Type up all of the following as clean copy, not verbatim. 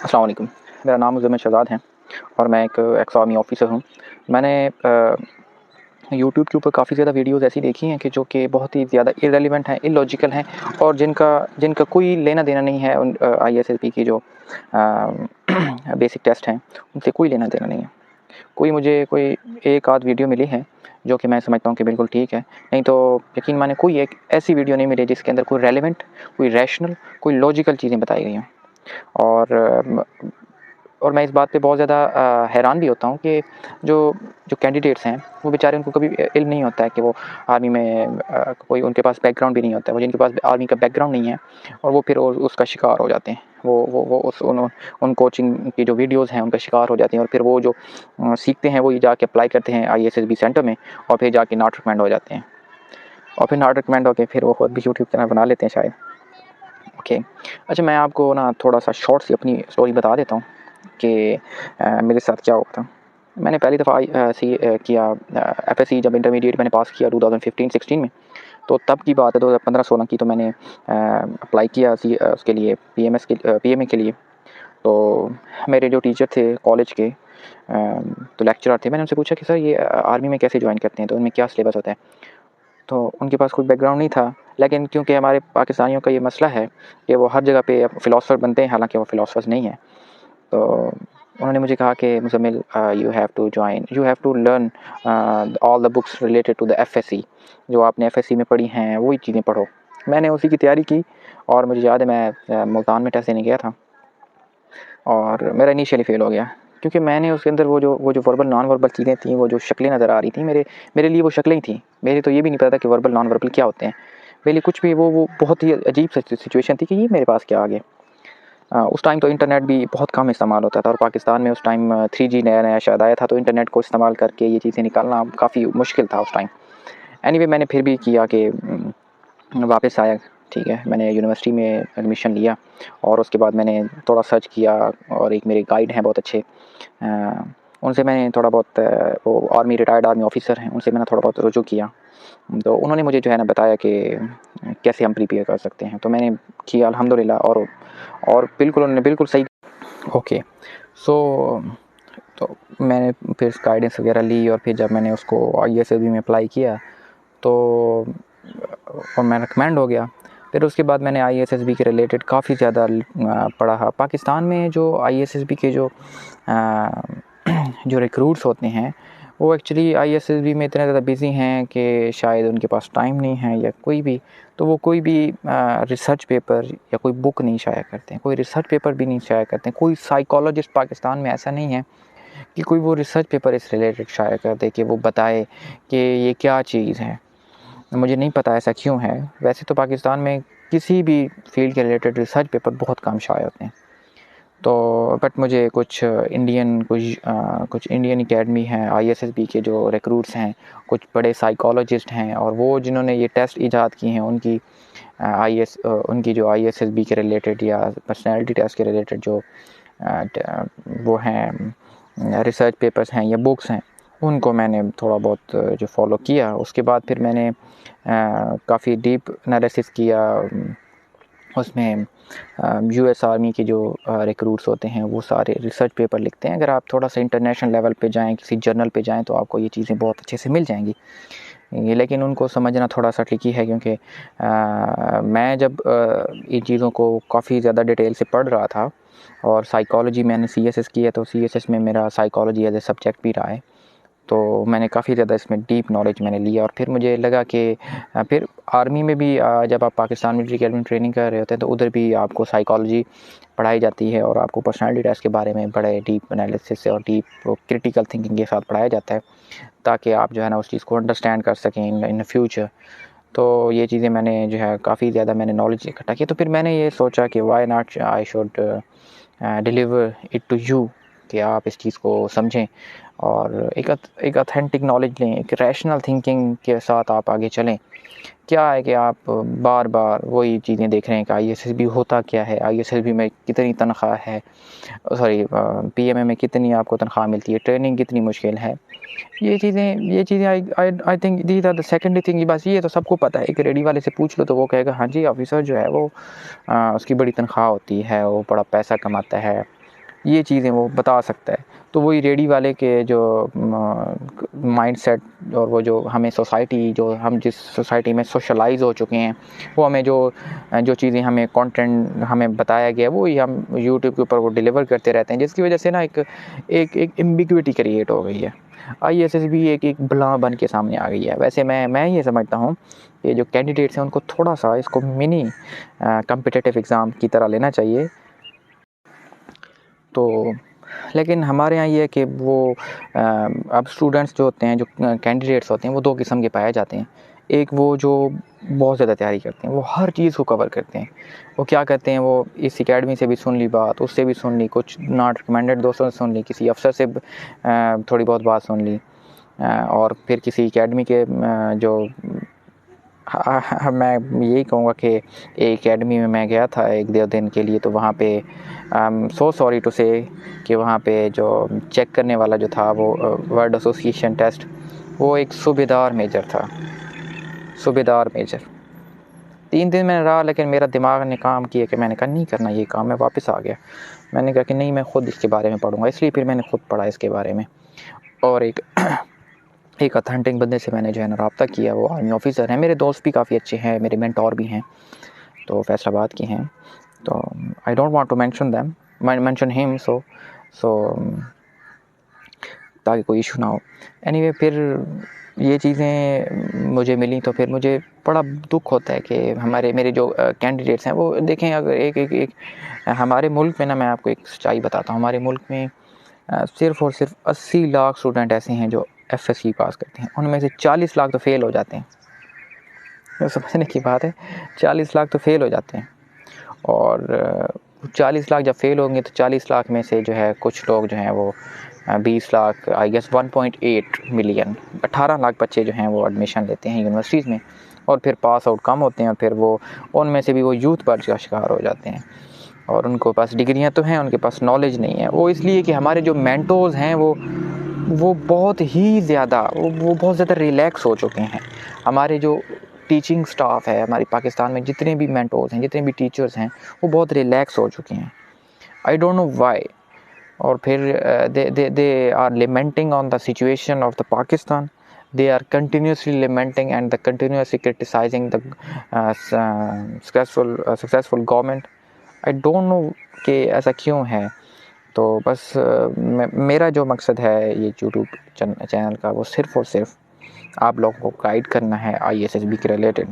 अस्सलाम वालेकुम। मेरा नाम मुज़म्मिल शहज़ाद है और मैं एक एक्स आर्मी ऑफ़िसर हूँ। मैंने यूट्यूब के ऊपर काफ़ी ज़्यादा वीडियोज़ ऐसी देखी हैं कि जो कि बहुत ही ज़्यादा इर्रेलेवेंट हैं, इलॉजिकल हैं और जिनका जिनका कोई लेना-देना नहीं है उन आईएसएसबी की जो बेसिक टेस्ट हैं, उनसे कोई लेना-देना नहीं है। मुझे कोई एक आध वीडियो मिली है जो कि मैं समझता हूँ कि बिल्कुल ठीक है। नहीं तो यकीन माने कोई एक ऐसी वीडियो नहीं मिली जिसके अंदर कोई रेलेवेंट, कोई रैशनल, कोई लॉजिकल चीज़ें बताई गई हों। और और मैं इस बात पे बहुत ज़्यादा हैरान भी होता हूँ कि जो जो कैंडिडेट्स हैं वो बेचारे, उनको कभी इल्म नहीं होता है कि वो आर्मी में कोई उनके पास बैकग्राउंड भी नहीं होता है। वो जिनके पास आर्मी का बैकग्राउंड नहीं है और वो फिर उसका शिकार हो जाते हैं। वो उन कोचिंग की जो वीडियोज़ हैं उनका शिकार हो जाते हैं और फिर वो जो सीखते हैं वो ये जाके अप्लाई करते हैं आईएसएसबी सेंटर में और फिर जाके नॉट रिकमेंड हो जाते हैं। और फिर नॉट रिकमेंड होके फिर वो खुद भी यूट्यूब चैनल बना लेते हैं शायद। ओके, अच्छा मैं आपको ना थोड़ा सा शॉर्ट सी अपनी स्टोरी बता देता हूँ कि मेरे साथ क्या हुआ था। मैंने पहली दफ़ा एफएससी जब इंटरमीडिएट मैंने पास किया 2015-16 में, तो तब की बात है 2015-16 की। तो मैंने अप्लाई किया उसके लिए पीएमए के लिए। तो मेरे जो टीचर थे कॉलेज के, तो लेक्चरर थे, मैंने उनसे पूछा कि सर ये आर्मी में कैसे ज्वाइन करते हैं, तो उनमें क्या सिलेबस होता है। तो उनके पास कोई बैकग्राउंड नहीं था, लेकिन क्योंकि हमारे पाकिस्तानियों का ये मसला है कि वो हर जगह पे फ़िलासफ़र बनते हैं, हालांकि वो फ़िलासफ़र्स नहीं हैं। तो उन्होंने मुझे कहा कि Muzammil, you have to learn all the books related to the FSc. जो आपने एफएससी में पढ़ी हैं वही चीज़ें पढ़ो। मैंने उसी की तैयारी की और मुझे याद है मैं मुल्तान में टेस्ट देने गया था और मेरा इनिशियली फ़ेल हो गया, क्योंकि मैंने उसके अंदर वो जो वर्बल नॉन वर्बल चीज़ें थी, वो जो शक्लें नज़र आ रही थी, मेरे लिए वो शक्लें ही थी। मेरे तो ये भी नहीं पता था कि वर्बल नॉन वर्बल क्या होते हैं। मेरे लिए कुछ भी वो बहुत ही अजीब सिचुएशन थी कि ये मेरे पास क्या आ गया। उस टाइम तो इंटरनेट भी बहुत कम इस्तेमाल होता था और पाकिस्तान में उस टाइम 3G नया-नया शायद आया था, तो इंटरनेट को इस्तेमाल करके ये चीज़ें निकालना काफ़ी मुश्किल था उस टाइम। एनीवे मैंने फिर भी किया कि वापस आया, ठीक है। मैंने यूनिवर्सिटी में एडमिशन लिया और उसके बाद मैंने थोड़ा सर्च किया और एक मेरे गाइड हैं बहुत अच्छे, उनसे मैंने थोड़ा बहुत वो रिटायर्ड आर्मी ऑफिसर हैं, उनसे मैंने थोड़ा बहुत रुजू किया। तो उन्होंने मुझे जो है ना बताया कि कैसे हम प्रिपेयर कर सकते हैं। तो मैंने किया अल्हम्दुलिल्लाह और बिल्कुल उन्होंने बिल्कुल सही। ओके, सो तो मैंने फिर गाइडेंस वगैरह ली और फिर जब मैंने उसको आईएसएसबी में अप्लाई किया तो और मैं रिकमेंड हो गया। फिर उसके बाद मैंने आईएसएसबी के रिलेटेड काफ़ी ज़्यादा पढ़ा। पाकिस्तान में जो आईएसएसबी के जो रिक्रूट्स होते हैं वो एक्चुअली आईएसएसबी में इतने ज़्यादा बिज़ी हैं कि शायद उनके पास टाइम नहीं है या कोई भी, तो वो कोई भी रिसर्च पेपर या कोई बुक नहीं शाया करते हैं, कोई रिसर्च पेपर भी नहीं शाया करते हैं। कोई साइकोलॉजिस्ट पाकिस्तान में ऐसा नहीं है कि कोई वो रिसर्च पेपर इस रिलेटेड शाया कर दे कि वो बताए कि ये क्या चीज़ है। मुझे नहीं पता ऐसा क्यों है। वैसे तो पाकिस्तान में किसी भी फील्ड के रिलेटेड रिसर्च पेपर बहुत कम शाया होते हैं। तो बट मुझे कुछ इंडियन एकेडमी हैं, आईएसएसबी के जो रिक्रूट्स हैं, कुछ बड़े साइकोलॉजिस्ट हैं और वो जिन्होंने ये टेस्ट ईजाद किए हैं, उनकी जो आईएसएसबी के रिलेटेड या पर्सनैलिटी टेस्ट के रिलेटेड जो वो हैं रिसर्च पेपर्स हैं या बुक्स हैं, उनको मैंने थोड़ा बहुत जो फॉलो किया। उसके बाद फिर मैंने काफ़ी डीप एनालिसिस किया। उसमें यूएस आर्मी के जो रिक्रूट्स होते हैं वो सारे रिसर्च पेपर लिखते हैं। अगर आप थोड़ा सा इंटरनेशनल लेवल पे जाएँ, किसी जर्नल पे जाएँ, तो आपको ये चीज़ें बहुत अच्छे से मिल जाएंगी। लेकिन उनको समझना थोड़ा सा ट्रिकी है, क्योंकि मैं जब इन चीज़ों को काफ़ी ज़्यादा डिटेल से पढ़ रहा था और साइकोलॉजी मैंने सीएसएस की है, तो सीएसएस में मेरा साइकोलॉजी एज ए सब्जेक्ट भी रहा है। तो मैंने काफ़ी ज़्यादा इसमें डीप नॉलेज मैंने लिया और फिर मुझे लगा कि फिर आर्मी में भी जब आप पाकिस्तान मिलिट्री अकेडमी ट्रेनिंग कर रहे होते हैं तो उधर भी आपको साइकोलॉजी पढ़ाई जाती है और आपको पर्सनालिटी टेस्ट के बारे में बड़े डीप एनालिसिस से और डीप क्रिटिकल थिंकिंग के साथ पढ़ाया जाता है, ताकि आप जो है ना उस चीज़ को अंडरस्टैंड कर सकें इन फ्यूचर। तो ये चीज़ें मैंने जो है काफ़ी ज़्यादा मैंने नॉलेज इकट्ठा किया। तो फिर मैंने ये सोचा कि why not I should deliver it to you, कि आप इस चीज़ को समझें और एक ऑथेंटिक नॉलेज लें, एक रैशनल थिंकिंग के साथ आप आगे चलें। क्या है कि आप बार-बार वही चीज़ें देख रहे हैं कि आईएसएसबी होता क्या है, आईएसएसबी में कितनी तनख्वाह है, पीएमए में कितनी आपको तनख्वाह मिलती है, ट्रेनिंग कितनी मुश्किल है। ये चीज़ें I think these are the secondary thing. बस ये तो सबको पता है। एक रेडी वाले से पूछ लो तो वो कहेगा हाँ जी ऑफिसर जो है वो उसकी बड़ी तनख्वाह होती है, वो बड़ा पैसा कमाता है ये चीज़ें वो बता सकता है। तो वही रेडी वाले के जो माइंडसेट और वो जो हमें सोसाइटी, जो हम जिस सोसाइटी में सोशलाइज हो चुके हैं, वो हमें जो चीज़ें हमें कंटेंट हमें बताया गया वो ही हम यूट्यूब के ऊपर वो डिलीवर करते रहते हैं, जिसकी वजह से ना एक एम्बिग्विटी क्रिएट हो गई है। आईएएस भी एक बला बन के सामने आ गई है। वैसे मैं ये समझता हूँ कि जो कैंडिडेट्स हैं उनको थोड़ा सा इसको मिनी कॉम्पिटिटिव एग्ज़ाम की तरह लेना चाहिए। तो लेकिन हमारे यहाँ ये है कि वो अब स्टूडेंट्स जो होते हैं, जो कैंडिडेट्स होते हैं, वो दो किस्म के पाए जाते हैं। एक वो जो बहुत ज़्यादा तैयारी करते हैं, वो हर चीज़ को कवर करते हैं। वो क्या करते हैं, वो इस एकेडमी से भी सुन ली बात, उससे भी सुन ली, कुछ नॉट रिकमेंडेड दोस्तों से सुन ली, किसी अफसर से थोड़ी बहुत बात सुन ली, और फिर किसी एकेडमी के जो मैं यही कहूँगा कि एक एकेडमी में मैं गया था 1-2 दिन के लिए, तो वहाँ पे सो सॉरी टू से कि वहाँ पे जो चेक करने वाला जो था वो वर्ड एसोसिएशन टेस्ट, वो एक सूबेदार मेजर था, सूबेदार मेजर। 3 दिन मैंने रहा, लेकिन मेरा दिमाग ने काम किया कि मैंने कहा नहीं करना ये काम, मैं वापस आ गया। मैंने कहा कि नहीं, मैं ख़ुद इसके बारे में पढ़ूँगा, इसलिए फिर मैंने ख़ुद पढ़ा इसके बारे में। और एक ऑथेंटिक बंदे से मैंने जो है ना रब्ता किया, वो आर्मी ऑफिसर हैं, मेरे दोस्त भी काफ़ी अच्छे हैं, मेरे मेंटोर भी हैं, तो फैसलाबाद के हैं। तो I don't want to mention him, so ताकि कोई इशू ना हो। एनीवे, फिर ये चीज़ें मुझे मिली तो फिर मुझे बड़ा दुख होता है कि मेरे जो कैंडिडेट्स हैं वो देखें, अगर एक हमारे मुल्क में ना, मैं आपको एक सच्चाई बताता हूँ, हमारे मुल्क में सिर्फ़ और सिर्फ 80 लाख स्टूडेंट ऐसे हैं जो एफएससी पास करते हैं, उनमें से 40 लाख तो फ़ेल हो जाते हैं। तो समझने की बात है, 40 लाख तो फ़ेल हो जाते हैं। और 40 लाख जब फ़ेल होंगे तो 40 लाख में से जो है कुछ लोग जो हैं वो 20 lakh, I guess 1.8 million, 18 lakh बच्चे जो हैं वो एडमिशन लेते हैं यूनिवर्सिटीज़ में, और फिर पास आउट कम होते हैं, और फिर वो उनमें से भी वो यूथ बर्ज का शिकार हो जाते हैं। और उनको पास डिग्रियां तो हैं, उनके पास नॉलेज नहीं है। वो इसलिए कि हमारे जो मेंटोर्स हैं वो बहुत ही ज़्यादा वो बहुत ज़्यादा रिलैक्स हो चुके हैं। हमारे जो टीचिंग स्टाफ है हमारे पाकिस्तान में, जितने भी मेंटोर्स हैं, जितने भी टीचर्स हैं, वो बहुत रिलैक्स हो चुके हैं। I don't know why. और फिर they are lamenting on the situation of the Pakistan, they are continuously lamenting and the continuously criticizing the successful government. I don't know कि ऐसा क्यों है। तो बस मेरा जो मकसद है ये यूट्यूब चैनल का, वो सिर्फ़ और सिर्फ आप लोगों को गाइड करना है आईएसएसबी के रिलेटेड।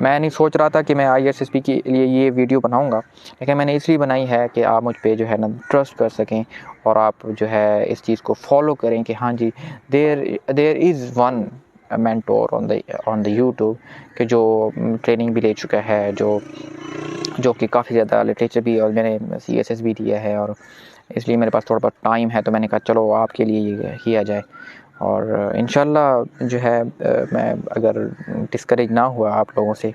मैं नहीं सोच रहा था कि मैं आईएसएसबी के लिए ये वीडियो बनाऊंगा, लेकिन मैंने इसलिए बनाई है कि आप मुझ पे जो है ना ट्रस्ट कर सकें, और आप जो है इस चीज़ को फॉलो करें कि हाँ जी, there is one mentor on the YouTube कि जो ट्रेनिंग भी ले चुका है, जो कि काफ़ी ज़्यादा लिटरेचर भी, और मैंने सीएसएस भी दिया है, और इसलिए मेरे पास थोड़ा बहुत टाइम है, तो मैंने कहा चलो आपके लिए ये किया जाए। और इंशाल्लाह जो है मैं अगर डिस्करेज ना हुआ आप लोगों से,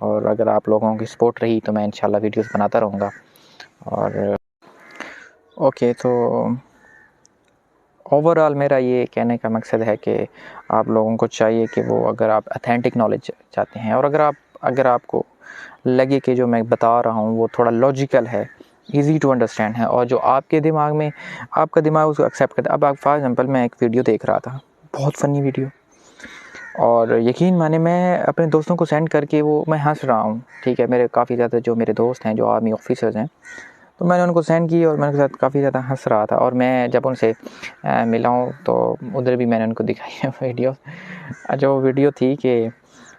और अगर आप लोगों की सपोर्ट रही, तो मैं इंशाल्लाह वीडियोस बनाता रहूँगा। और ओके, तो ओवरऑल मेरा ये कहने का मकसद है कि आप लोगों को चाहिए कि वो, अगर आप ऑथेंटिक नॉलेज चाहते हैं, और अगर आपको लगे कि जो मैं बता रहा हूँ वो थोड़ा लॉजिकल है, इजी टू अंडरस्टैंड है, और जो आपके दिमाग में, आपका दिमाग उसको एक्सेप्ट करता है। अब आप फॉर एग्जांपल, मैं एक वीडियो देख रहा था, बहुत फ़नी वीडियो, और यकीन माने मैं अपने दोस्तों को सेंड करके वो मैं हंस रहा हूँ, ठीक है। मेरे काफ़ी ज़्यादा जो मेरे दोस्त हैं जो आर्मी ऑफिसर्स हैं, तो मैंने उनको सेंड की, और मैं उनके साथ काफ़ी ज़्यादा हंस रहा था। और मैं जब उनसे मिला हूँ तो उधर भी मैंने उनको दिखाई है वीडियो। जो वीडियो थी कि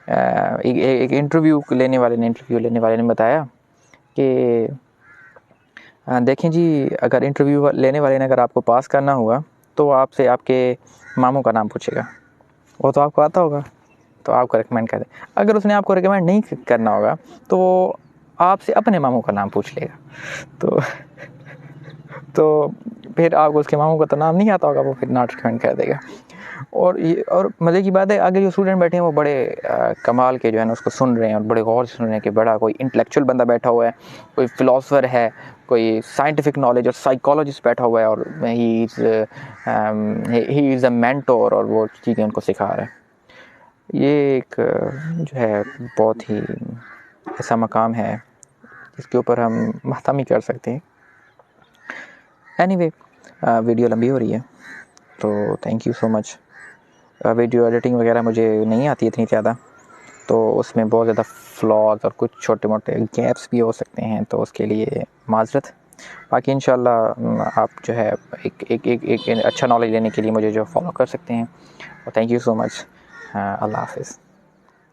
एक इंटरव्यू लेने वाले ने बताया कि देखें जी, अगर इंटरव्यू लेने वाले ने अगर आपको पास करना हुआ तो आपसे आपके मामू का नाम पूछेगा, वो तो आपको आता होगा, तो आपको रिकमेंड कर दे। अगर उसने आपको रिकमेंड नहीं करना होगा तो वो आपसे अपने मामू का नाम पूछ लेगा। तो फिर आपको उसके मामू का तो नाम नहीं आता होगा, वो फिर नॉट रिकमेंड कर देगा। और मज़े की बात है, आगे जो स्टूडेंट बैठे हैं वो बड़े कमाल के जो है ना उसको सुन रहे हैं, और बड़े गौर से सुन रहे हैं कि बड़ा कोई इंटेलेक्चुअल बंदा बैठा हुआ है, कोई फ़िलासफ़र है, कोई साइंटिफिक नॉलेज और साइकोलॉजिस्ट बैठा हुआ है, और ही इज़ अ मेंटोर, और वो चीज़ें उनको सिखा रहा है। ये एक जो है बहुत ही ऐसा मकाम है जिसके ऊपर हम मातम ही कर सकते हैं। एनीवे वीडियो लंबी हो रही है, तो thank you so much. Video editing वगैरह मुझे नहीं आती इतनी ज़्यादा, तो उसमें बहुत ज़्यादा फ्लॉज और कुछ छोटे मोटे गैप्स भी हो सकते हैं, तो उसके लिए माज़रत। बाकी इंशाल्लाह आप जो है एक अच्छा नॉलेज लेने के लिए मुझे जो फॉलो कर सकते हैं। Thank you so much. Allah हाफ़िज़।